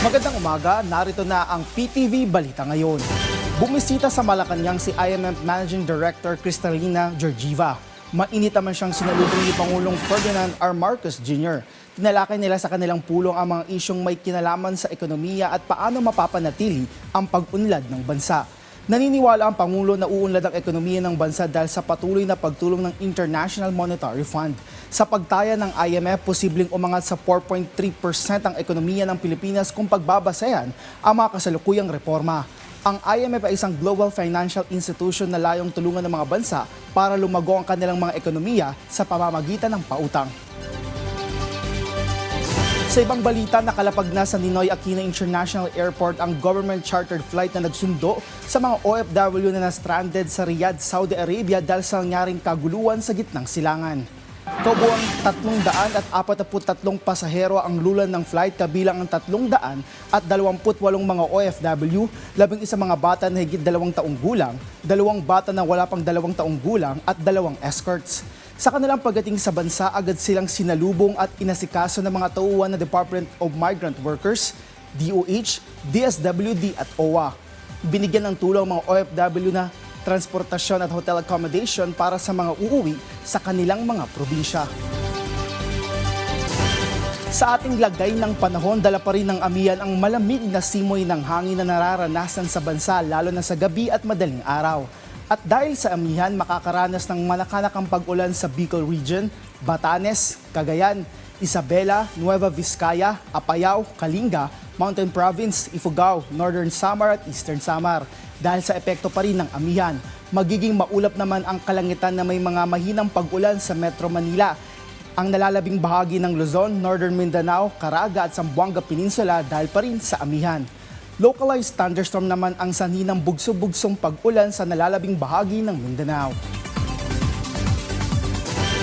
Magandang umaga, narito na ang PTV Balita Ngayon. Bumisita sa Malacanang si IMF Managing Director Cristalina Georgieva. Mainit naman siyang sinalubong ni Pangulong Ferdinand R. Marcos Jr. Tinalakay nila sa kanilang pulong ang mga isyong may kinalaman sa ekonomiya at paano mapapanatili ang pag-unlad ng bansa. Naniniwala ang Pangulo na uunlad ang ekonomiya ng bansa dahil sa patuloy na pagtulong ng International Monetary Fund. Sa pagtaya ng IMF, posibleng umangat sa 4.3% ang ekonomiya ng Pilipinas kung pagbabasehan ang mga kasalukuyang reforma. Ang IMF ay isang global financial institution na layong tulungan ng mga bansa para lumago ang kanilang mga ekonomiya sa pamamagitan ng pautang. Sa ibang balita, nakalapag na sa Ninoy Aquino International Airport ang government chartered flight na nagsundo sa mga OFW na na-stranded sa Riyadh, Saudi Arabia dahil sa nangyaring kaguluhan sa gitnang silangan. Kabuang 343 pasahero ang lulan ng flight kabilang ang 328 mga OFW, 11 mga bata na higit 2 taong gulang, 2 bata na wala pang 2 taong gulang at 2 escorts. Sa kanilang pagdating sa bansa, agad silang sinalubong at inasikaso ng mga tauhan ng Department of Migrant Workers, DOH, DSWD at OWA. Binigyan ng tulong mga OFW na transportasyon at hotel accommodation para sa mga uuwi sa kanilang mga probinsya. Sa ating lagay ng panahon, dala pa rin ng amihan ang malamig na simoy ng hangin na nararanasan sa bansa lalo na sa gabi at madaling araw. At dahil sa amihan, makakaranas ng manakanakang pag-ulan sa Bicol Region, Batanes, Cagayan, Isabela, Nueva Vizcaya, Apayao, Kalinga, Mountain Province, Ifugao, Northern Samar at Eastern Samar. Dahil sa epekto pa rin ng amihan, magiging maulap naman ang kalangitan na may mga mahinang pag-ulan sa Metro Manila. Ang nalalabing bahagi ng Luzon, Northern Mindanao, Caraga at Zamboanga Peninsula dahil pa rin sa amihan. Localized thunderstorm naman ang sanhi ng bugso-bugsong pag-ulan sa nalalabing bahagi ng Mindanao.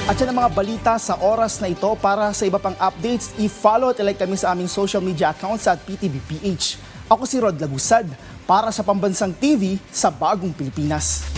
At yan ang mga balita sa oras na ito. Para sa iba pang updates, i-follow at i-like kami sa aming social media accounts at PTVPH. Ako si Rod Lagusad para sa Pambansang TV sa Bagong Pilipinas.